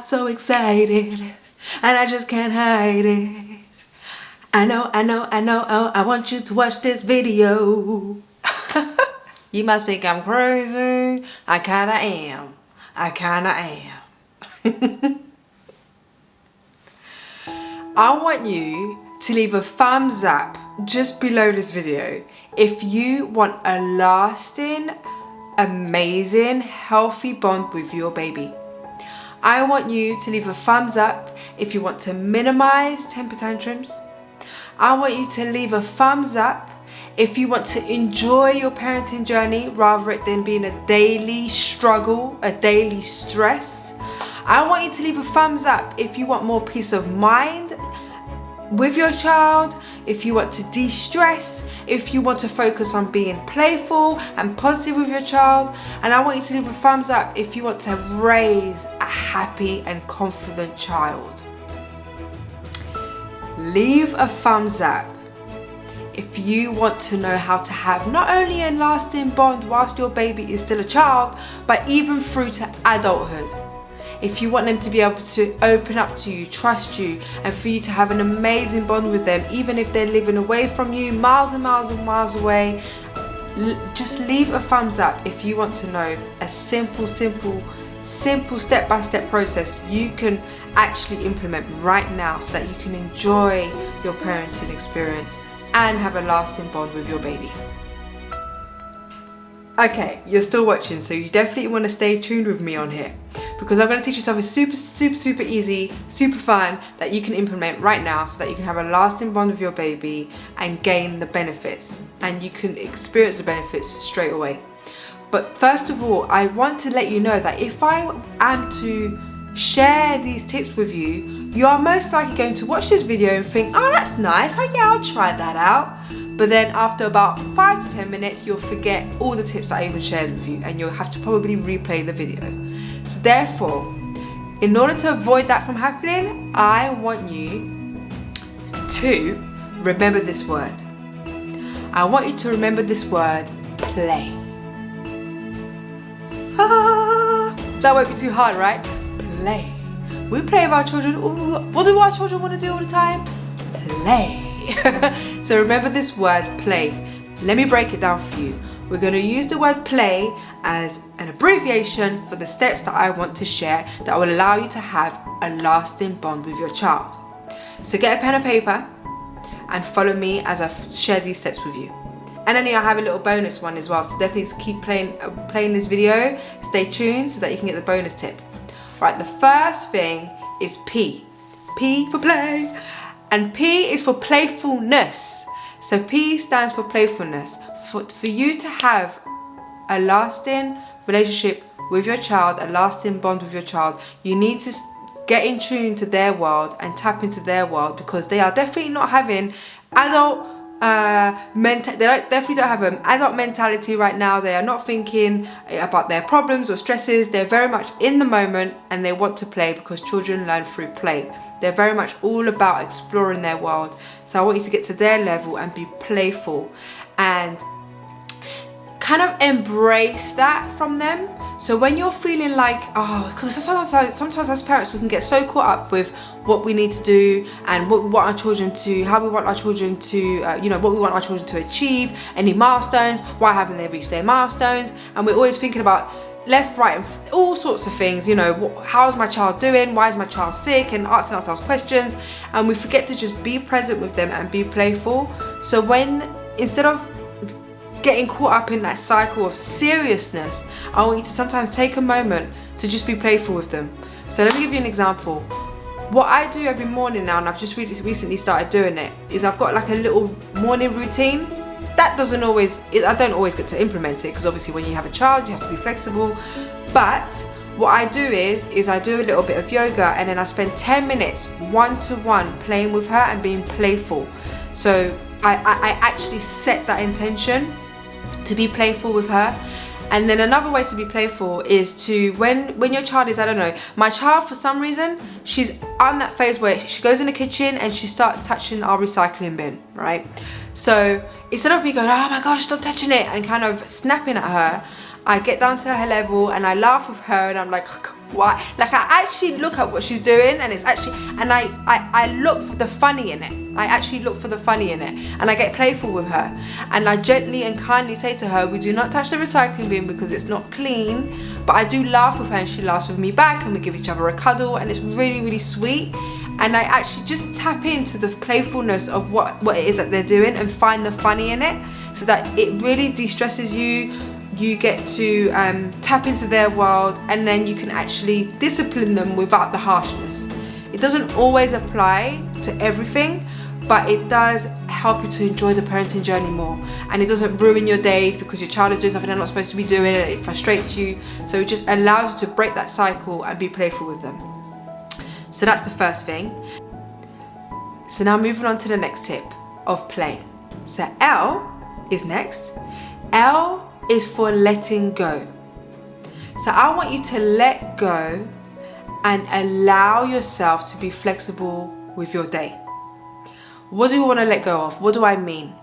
so excited, and I just can't hide it. I know, oh, I want you to watch this video. You must think I'm crazy. I kinda am. I want you to leave a thumbs up just below this video if you want a lasting, amazing, healthy bond with your baby. I want you to leave a thumbs up if you want to minimize temper tantrums. I want you to leave a thumbs up if you want to enjoy your parenting journey rather than being a daily struggle, a daily stress. I want you to leave a thumbs up if you want more peace of mind with your child, if you want to de-stress, if you want to focus on being playful and positive with your child. And I want you to leave a thumbs up if you want to raise a happy and confident child. Leave a thumbs up if you want to know how to have not only a lasting bond whilst your baby is still a child, but even through to adulthood. If you want them to be able to open up to you, trust you, and for you to have an amazing bond with them, even if they're living away from you, miles and miles and miles away, just leave a thumbs up if you want to know a simple step-by-step process you can actually implement right now so that you can enjoy your parenting experience and have a lasting bond with your baby. Okay, you're still watching, so you definitely want to stay tuned with me on here, because I'm going to teach you something super easy, super fun that you can implement right now so that you can have a lasting bond with your baby and gain the benefits, and you can experience the benefits straight away. But first of all, I want to let you know that if I am to share these tips with you, you are most likely going to watch this video and think, oh, that's nice, oh yeah, I'll try that out. But then after about 5 to 10 minutes, you'll forget all the tips that I even shared with you, and you'll have to probably replay the video. So therefore, in order to avoid that from happening, I want you to remember this word. I want you to remember this word, play. That won't be too hard, right? Play. We play with our children. Ooh, what do our children want to do all the time? Play. So remember this word, play. Let me break it down for you. We're going to use the word play as an abbreviation for the steps that I want to share that will allow you to have a lasting bond with your child. So get a pen and paper and follow me as I share these steps with you. And then I have a little bonus one as well, so definitely keep playing this video. Stay tuned so that you can get the bonus tip. Right, the first thing is P. P for play. And P is for playfulness. So P stands for playfulness. For you to have a lasting relationship with your child, a lasting bond with your child, you need to get in tune to their world and tap into their world, because they are definitely not having adult definitely don't have an adult mentality right now. They are not thinking about their problems or stresses. They're very much in the moment, and they want to play because children learn through play. They're very much all about exploring their world. So I want you to get to their level and be playful and kind of embrace that from them. So when you're feeling like, oh, because sometimes as parents we can get so caught up with what we need to do and what we want our children to, how we want our children to, what we want our children to achieve, any milestones, why haven't they reached their milestones, and we're always thinking about left, right, and all sorts of things. How's my child doing? Why is my child sick? And asking ourselves questions, and we forget to just be present with them and be playful. So instead of getting caught up in that cycle of seriousness, I want you to sometimes take a moment to just be playful with them. So let me give you an example. What I do every morning now, and I've just recently started doing it, is I've got like a little morning routine. That I don't always get to implement it, because obviously when you have a child you have to be flexible. But what I do is I do a little bit of yoga, and then I spend 10 minutes one-to-one playing with her and being playful. So I actually set that intention to be playful with her. And then another way to be playful is to, when your child is, I don't know, my child for some reason, she's on that phase where she goes in the kitchen and she starts touching our recycling bin, right? So instead of me going, oh my gosh, stop touching it, and kind of snapping at her, I get down to her level and I laugh with her, and I'm like, why? Like, I actually look at what she's doing, and it's actually, and I look for the funny in it. I actually look for the funny in it, and I get playful with her, and I gently and kindly say to her, we do not touch the recycling bin because it's not clean, but I do laugh with her and she laughs with me back, and we give each other a cuddle, and it's really, really sweet. And I actually just tap into the playfulness of what it is that they're doing and find the funny in it, so that it really de-stresses you. You get to tap into their world, and then you can actually discipline them without the harshness. It doesn't always apply to everything, but it does help you to enjoy the parenting journey more, and it doesn't ruin your day because your child is doing something they're not supposed to be doing and it frustrates you. So it just allows you to break that cycle and be playful with them. So that's the first thing. So now moving on to the next tip of play. So L is next. L is for letting go. So I want you to let go and allow yourself to be flexible with your day. What do you want to let go of? What do I mean?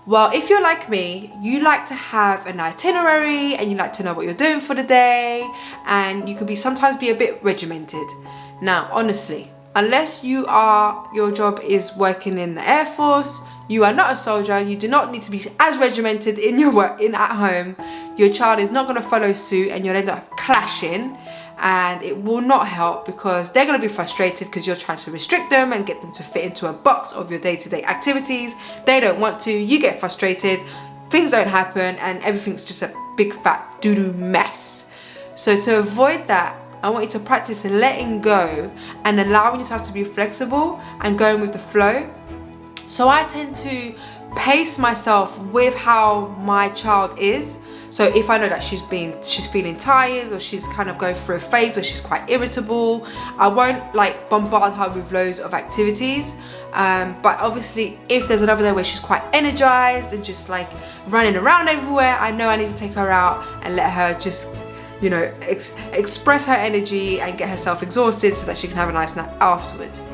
Well, if you're like me, you like to have an itinerary and you like to know what you're doing for the day, and you can sometimes be a bit regimented. Now, honestly, unless your job is working in the Air Force, you are not a soldier, you do not need to be as regimented in your work, at home. Your child is not going to follow suit, and you'll end up clashing, and it will not help because they're going to be frustrated because you're trying to restrict them and get them to fit into a box of your day-to-day activities. They don't want to, you get frustrated, things don't happen, and everything's just a big fat doo-doo mess. So to avoid that, I want you to practice letting go and allowing yourself to be flexible and going with the flow. So I tend to pace myself with how my child is. So if I know that she's feeling tired, or she's kind of going through a phase where she's quite irritable, I won't like bombard her with loads of activities. But obviously if there's another day where she's quite energized and just like running around everywhere, I know I need to take her out and let her just, you know, express her energy and get herself exhausted so that she can have a nice nap afterwards.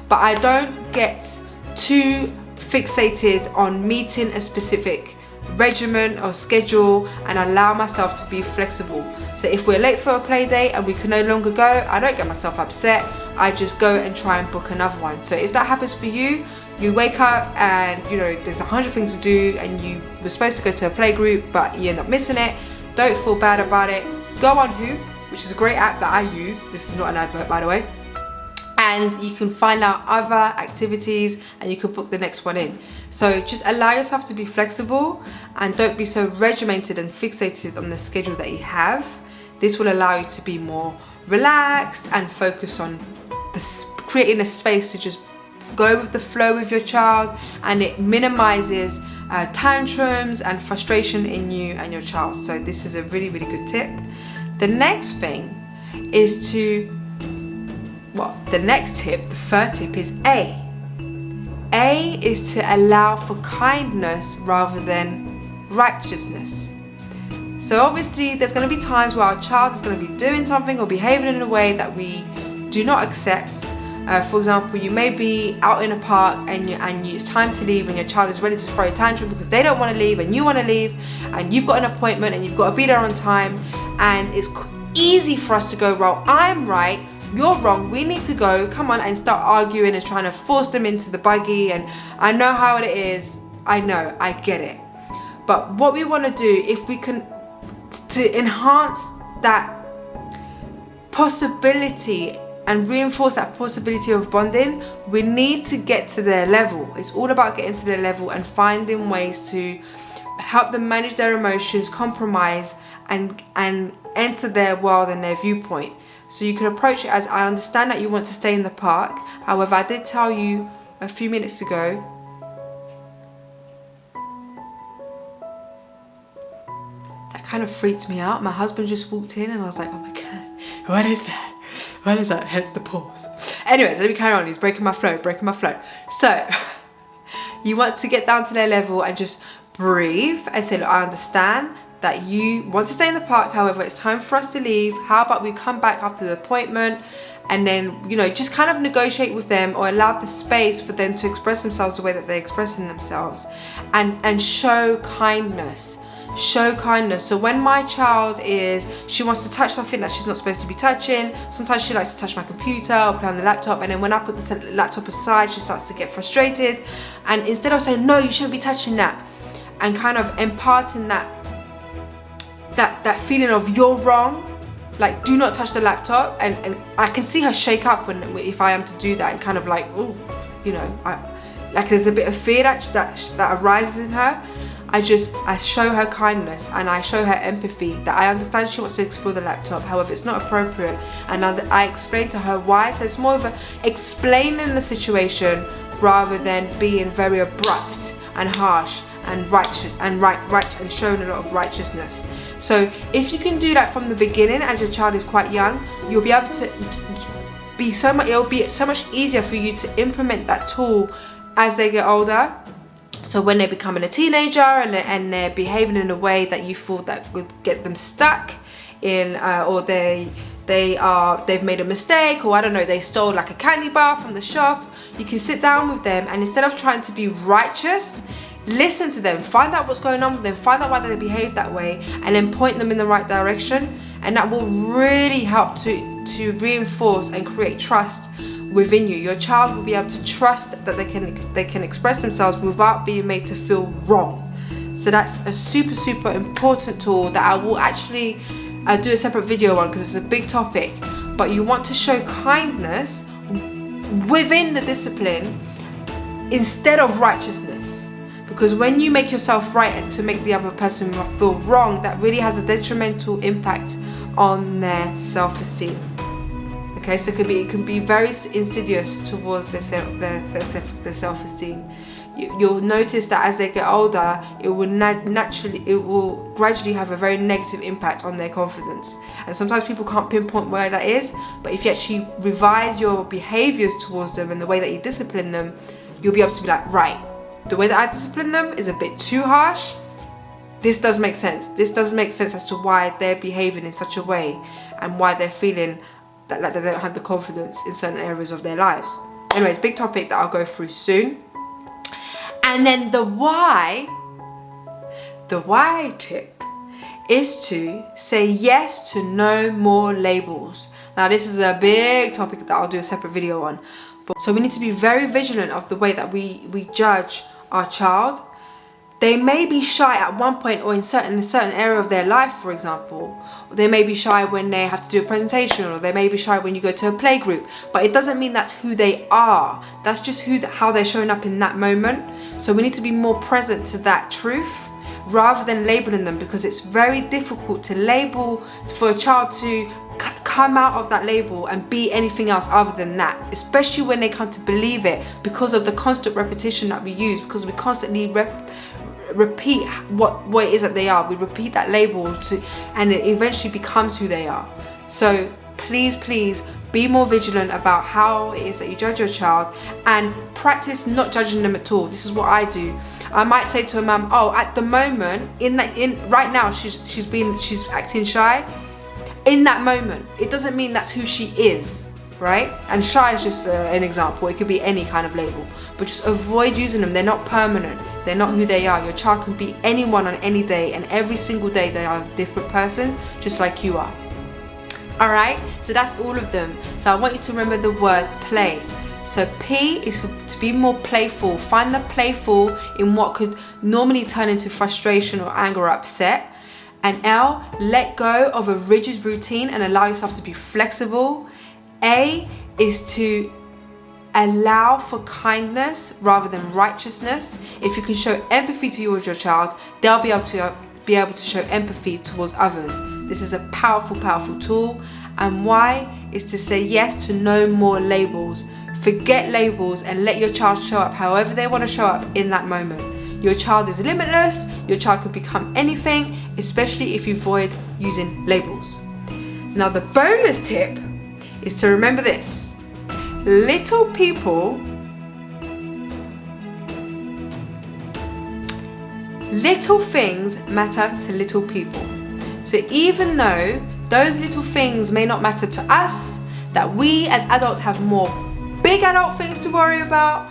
But I don't get too fixated on meeting a specific regimen or schedule, and allow myself to be flexible. So if we're late for a play date and we can no longer go, I don't get myself upset. I just go and try and book another one. So if that happens for you, you wake up and you know there's 100 things to do, and you were supposed to go to a play group but you end up missing it, don't feel bad about it. Go on Hoop, which is a great app that I use. This is not an advert, by the way. And you can find out other activities and you can book the next one in. So just allow yourself to be flexible and don't be so regimented and fixated on the schedule that you have. This will allow you to be more relaxed and focus on creating a space to just go with the flow with your child, and it minimizes tantrums and frustration in you and your child. So this is a really, really good tip. The next thing is the next tip, the third tip, is A. A is to allow for kindness rather than righteousness. So obviously there's going to be times where our child is going to be doing something or behaving in a way that we do not accept. For example, you may be out in a park and it's time to leave, and your child is ready to throw a tantrum because they don't want to leave and you want to leave, and you've got an appointment and you've got to be there on time, and it's easy for us to go, well, I'm right, you're wrong, we need to go, come on, and start arguing and trying to force them into the buggy. And I know how it is, I know, I get it. But what we want to do, if we can, to enhance that possibility and reinforce that possibility of bonding, we need to get to their level. It's all about getting to their level and finding ways to help them manage their emotions, compromise, and enter their world and their viewpoint. So you can approach it as, I understand that you want to stay in the park, however I did tell you a few minutes ago that kind of freaked me out. My husband just walked in and I was like, oh my god, what is that? What is that? Hence the pause. Anyways, let me carry on. He's breaking my flow. So you want to get down to their level and just breathe and say, look, I understand that you want to stay in the park, however it's time for us to leave. How about we come back after the appointment, and then, you know, just kind of negotiate with them or allow the space for them to express themselves the way that they're expressing themselves, and show kindness. show kindness. So when my child she wants to touch something that she's not supposed to be touching, sometimes she likes to touch my computer or play on the laptop, and then when I put the laptop aside, she starts to get frustrated, and instead of saying, no, you shouldn't be touching that, and kind of imparting that feeling of you're wrong, like do not touch the laptop, and I can see her shake up if I am to do that, and kind of like, oh, you know, like there's a bit of fear that arises in her. I show her kindness, and I show her empathy, that I understand she wants to explore the laptop, however it's not appropriate, and I explain to her why. So it's more of explaining the situation rather than being very abrupt and harsh and righteous and and showing a lot of righteousness. So if you can do that from the beginning, as your child is quite young, you'll be able to it'll be so much easier for you to implement that tool as they get older. So when they're becoming a teenager and they're behaving in a way that you thought that would get them stuck in, or they've made a mistake, or I don't know, they stole like a candy bar from the shop, you can sit down with them, and instead of trying to be righteous, listen to them, find out what's going on with them, find out why they behave that way, and then point them in the right direction. And that will really help to reinforce and create trust within you. Your child will be able to trust that they can express themselves without being made to feel wrong. So that's a super important tool that I will actually do a separate video on, because it's a big topic. But you want to show kindness within the discipline instead of righteousness, because when you make yourself right and to make the other person feel wrong, that really has a detrimental impact on their self-esteem. Okay, so it can be very insidious towards their self-esteem. You'll notice that as they get older, it will gradually have a very negative impact on their confidence. And sometimes people can't pinpoint where that is, but if you actually revise your behaviors towards them and the way that you discipline them, you'll be able to be like, right, the way that I discipline them is a bit too harsh. This does make sense. This does make sense as to why they're behaving in such a way, and why they're feeling that like they don't have the confidence in certain areas of their lives. Anyways, big topic that I'll go through soon. And then the why tip is to say yes to no more labels. Now this is a big topic that I'll do a separate video on. So we need to be very vigilant of the way that we judge our child. They may be shy at one point, or in a certain area of their life, for example. They may be shy when they have to do a presentation, or they may be shy when you go to a play group. But it doesn't mean that's who they are. That's just how they're showing up in that moment. So we need to be more present to that truth rather than labeling them, because it's very difficult to label for a child to come out of that label and be anything else other than that, especially when they come to believe it, because of the constant repetition that we use, because we constantly repeat what it is that they are. We repeat that label and it eventually becomes who they are. So please be more vigilant about how it is that you judge your child, and practice not judging them at all. This is what I do. I might say to a mum, oh, at the moment, right now she's acting shy. In that moment, it doesn't mean that's who she is, right? And shy is just an example. It could be any kind of label, but just avoid using them. They're not permanent. They're not who they are. Your child can be anyone on any day, and every single day they are a different person, just like you are. All right, so that's all of them. So I want you to remember the word play. So P is to be more playful. Find the playful in what could normally turn into frustration or anger or upset. And L, let go of a rigid routine and allow yourself to be flexible. A is to allow for kindness rather than righteousness. If you can show empathy towards your child, they'll be able to show empathy towards others. This is a powerful tool. And Y is to say yes to no more labels. Forget labels and let your child show up however they want to show up in that moment. Your child is limitless. Your child could become anything, especially if you avoid using labels. Now the bonus tip is to remember this. Little things matter to little people. So even though those little things may not matter to us, that we as adults have more big adult things to worry about,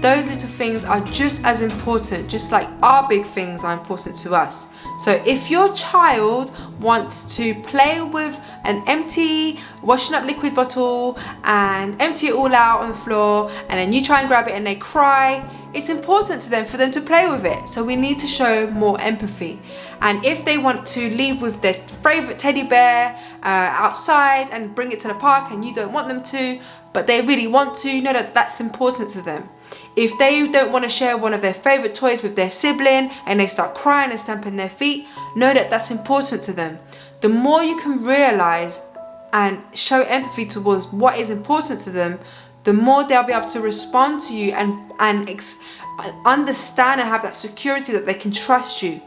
those little things are just as important, just like our big things are important to us. So if your child wants to play with an empty washing up liquid bottle and empty it all out on the floor, and then you try and grab it and they cry, it's important to them for them to play with it. So we need to show more empathy. And if they want to leave with their favorite teddy bear outside and bring it to the park and you don't want them to, but they really want to, know that that's important to them. If they don't want to share one of their favorite toys with their sibling and they start crying and stamping their feet, know that that's important to them. The more you can realize and show empathy towards what is important to them, the more they'll be able to respond to you and understand and have that security that they can trust you.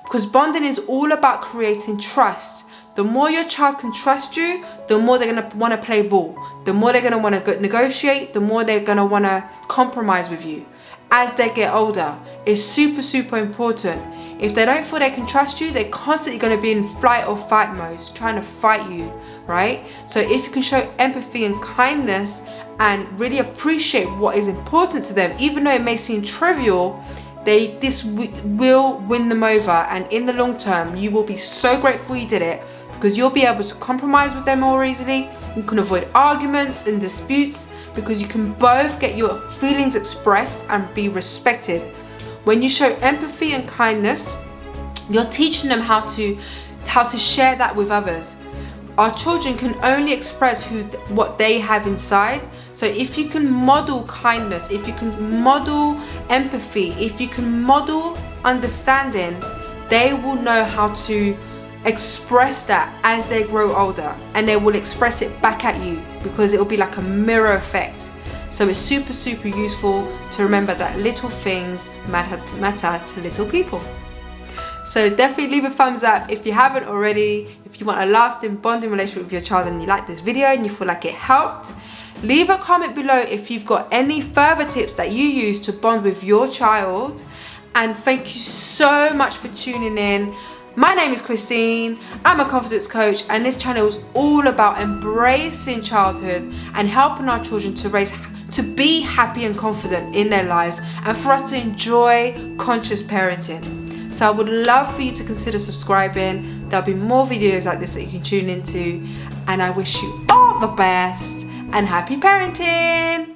Because bonding is all about creating trust. The more your child can trust you, the more they're going to want to play ball. The more they're going to want to negotiate, the more they're going to want to compromise with you. As they get older, it's super important. If they don't feel they can trust you, they're constantly going to be in flight or fight mode, trying to fight you, right? So if you can show empathy and kindness and really appreciate what is important to them, even though it may seem trivial, this will win them over, and in the long term you will be so grateful you did it, because you'll be able to compromise with them more easily. You can avoid arguments and disputes because you can both get your feelings expressed and be respected. When you show empathy and kindness, you're teaching them how to share that with others. Our children can only express what they have inside. So if you can model kindness, if you can model empathy, if you can model understanding, they will know how to express that as they grow older, and they will express it back at you because it will be like a mirror effect. So it's super useful to remember that little things matter to little people. So definitely leave a thumbs up if you haven't already. If you want a lasting bonding relationship with your child and you like this video and you feel like it helped, leave a comment below if you've got any further tips that you use to bond with your child. And thank you so much for tuning in. My name is Christine, I'm a confidence coach, and this channel is all about embracing childhood and helping our children to be happy and confident in their lives, and for us to enjoy conscious parenting. So I would love for you to consider subscribing. There'll be more videos like this that you can tune into, and I wish you all the best and happy parenting.